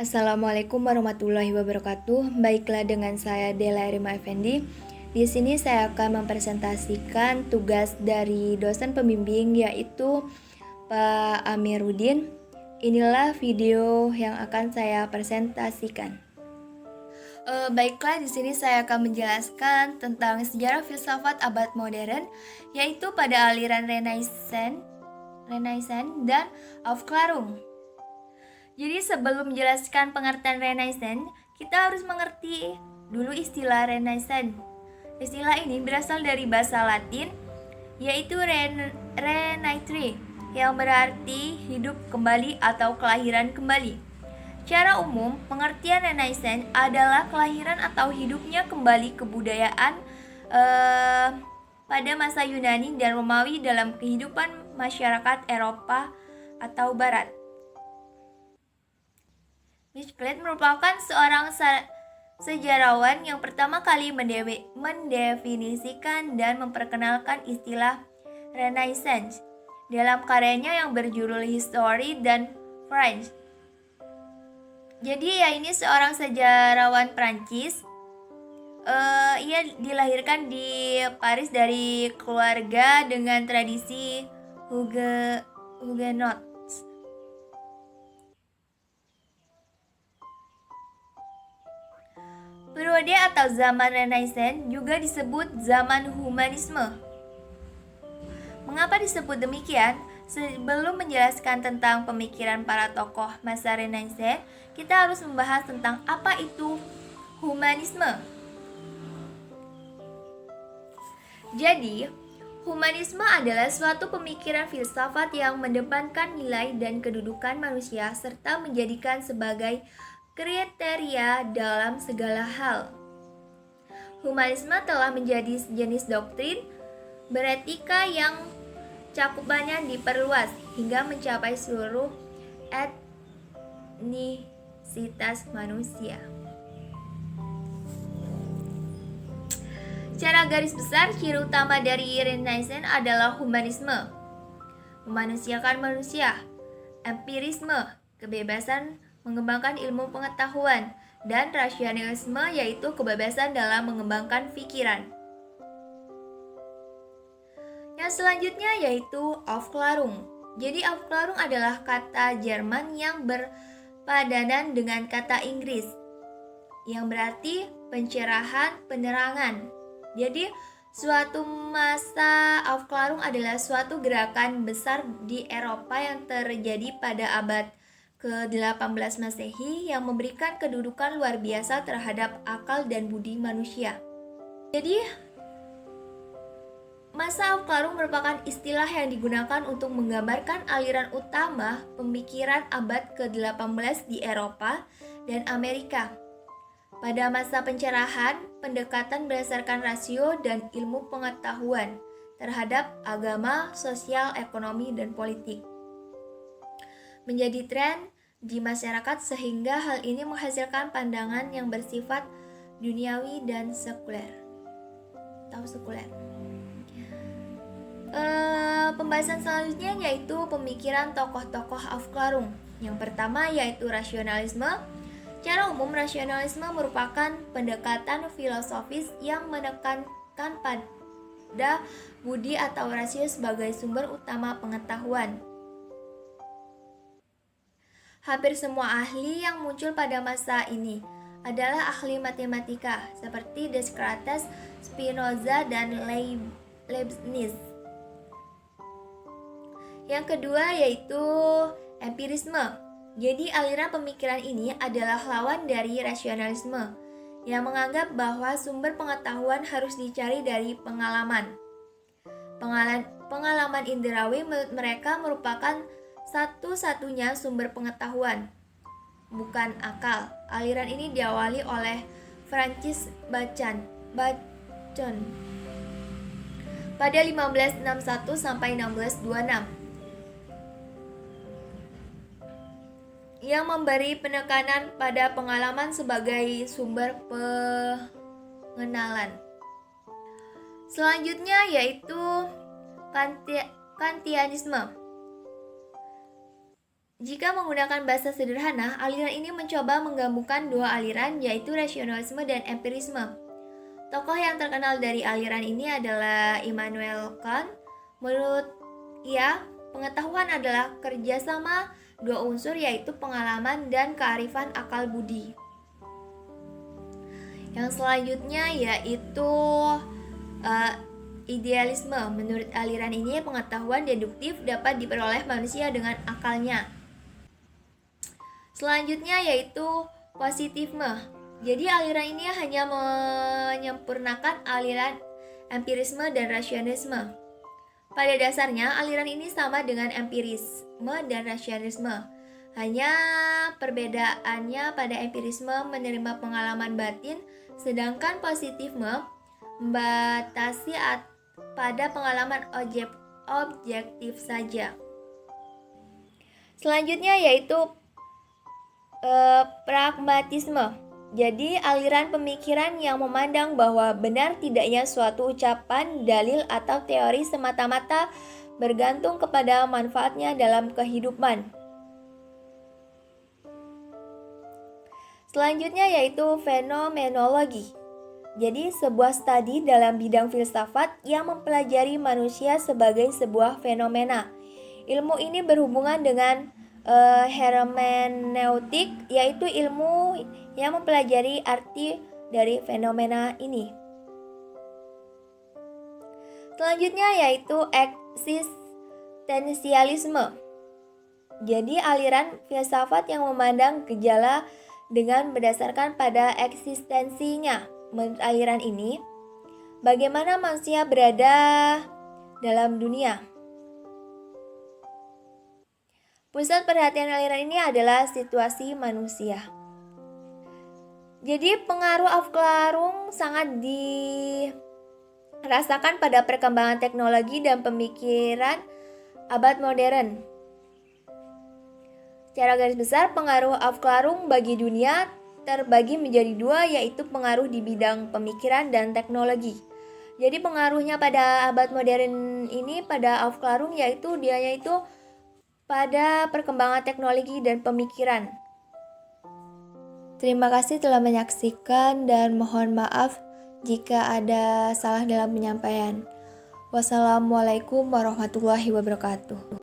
Assalamualaikum warahmatullahi wabarakatuh. Baiklah, dengan saya Dela Rima Effendi. Di sini saya akan mempresentasikan tugas dari dosen pembimbing yaitu Pak Amiruddin. Inilah video yang akan saya presentasikan. Baiklah, di sini saya akan menjelaskan tentang sejarah filsafat abad modern, yaitu pada aliran Renaissance dan Aufklärung. Jadi sebelum menjelaskan pengertian Renaissance, kita harus mengerti dulu istilah Renaissance. Istilah ini berasal dari bahasa Latin, yaitu renaître, yang berarti hidup kembali atau kelahiran kembali. Secara umum, pengertian Renaissance adalah kelahiran atau hidupnya kembali kebudayaan pada masa Yunani dan Romawi dalam kehidupan masyarakat Eropa atau Barat. Michelet merupakan seorang sejarawan yang pertama kali mendefinisikan dan memperkenalkan istilah Renaissance dalam karyanya yang berjudul History dan French. Jadi ini seorang sejarawan Prancis. Ia dilahirkan di Paris dari keluarga dengan tradisi Huguenot. Periode atau zaman Renaissance juga disebut zaman humanisme. Mengapa disebut demikian? Sebelum menjelaskan tentang pemikiran para tokoh masa Renaissance, kita harus membahas tentang apa itu humanisme. Jadi, humanisme adalah suatu pemikiran filsafat yang mendepankan nilai dan kedudukan manusia serta menjadikan sebagai kriteria dalam segala hal. Humanisme telah menjadi jenis doktrin beretika yang cakupannya diperluas hingga mencapai seluruh etnisitas manusia. Secara garis besar, ciri utama dari Renaissance adalah humanisme, memanusiakan manusia, empirisme, kebebasan mengembangkan ilmu pengetahuan, dan rasionalisme, yaitu kebebasan dalam mengembangkan pikiran. Yang selanjutnya yaitu Aufklärung. Jadi Aufklärung adalah kata Jerman yang berpadanan dengan kata Inggris yang berarti pencerahan, penerangan. Jadi suatu masa Aufklärung adalah suatu gerakan besar di Eropa yang terjadi pada abad ke-18 Masehi yang memberikan kedudukan luar biasa terhadap akal dan budi manusia. Jadi, masa Aufklärung merupakan istilah yang digunakan untuk menggambarkan aliran utama pemikiran abad ke-18 di Eropa dan Amerika. Pada masa pencerahan, pendekatan berdasarkan rasio dan ilmu pengetahuan terhadap agama, sosial, ekonomi, dan politik menjadi tren di masyarakat sehingga hal ini menghasilkan pandangan yang bersifat duniawi dan sekuler. Pembahasan selanjutnya yaitu pemikiran tokoh-tokoh Aufklärung. Yang pertama yaitu rasionalisme. Secara umum, rasionalisme merupakan pendekatan filosofis yang menekankan pada budi atau rasio sebagai sumber utama pengetahuan. Hampir semua ahli yang muncul pada masa ini adalah ahli matematika seperti Descartes, Spinoza, dan Leibniz. Yang kedua yaitu empirisme. Jadi aliran pemikiran ini adalah lawan dari rasionalisme yang menganggap bahwa sumber pengetahuan harus dicari dari pengalaman. Pengalaman indrawi menurut mereka merupakan satu-satunya sumber pengetahuan, bukan akal. Aliran ini diawali oleh Francis Bacon pada 1561 sampai 1626 yang memberi penekanan pada pengalaman sebagai sumber pengenalan. Selanjutnya yaitu Kantianisme. Jika menggunakan bahasa sederhana, aliran ini mencoba menggabungkan dua aliran, yaitu rasionalisme dan empirisme. Tokoh yang terkenal dari aliran ini adalah Immanuel Kant. Menurut ia, pengetahuan adalah kerjasama dua unsur, yaitu pengalaman dan kearifan akal budi. Yang selanjutnya yaitu idealisme. Menurut aliran ini, pengetahuan deduktif dapat diperoleh manusia dengan akalnya. Selanjutnya yaitu positifisme. Jadi aliran ini hanya menyempurnakan aliran empirisme dan rasionalisme. Pada dasarnya, aliran ini sama dengan empirisme dan rasionalisme. Hanya perbedaannya pada empirisme menerima pengalaman batin, sedangkan positifisme membatasi pada pengalaman objektif saja. Selanjutnya yaitu pragmatisme. Jadi aliran pemikiran yang memandang bahwa benar tidaknya suatu ucapan, dalil, atau teori semata-mata bergantung kepada manfaatnya dalam kehidupan. Selanjutnya yaitu fenomenologi. Jadi sebuah studi dalam bidang filsafat yang mempelajari manusia sebagai sebuah fenomena. Ilmu ini berhubungan dengan hermeneutik, yaitu ilmu yang mempelajari arti dari fenomena ini. Selanjutnya yaitu eksistensialisme. Jadi aliran filsafat yang memandang gejala dengan berdasarkan pada eksistensinya. Menurut aliran ini, bagaimana manusia berada dalam dunia. Pusat perhatian aliran ini adalah situasi manusia. Jadi pengaruh Afklarung sangat dirasakan pada perkembangan teknologi dan pemikiran abad modern. Secara garis besar, pengaruh Afklarung bagi dunia terbagi menjadi dua, yaitu pengaruh di bidang pemikiran dan teknologi. Jadi pengaruhnya pada abad modern ini pada Afklarung yaitu pada perkembangan teknologi dan pemikiran. Terima kasih telah menyaksikan dan mohon maaf jika ada salah dalam penyampaian. Wassalamualaikum warahmatullahi wabarakatuh.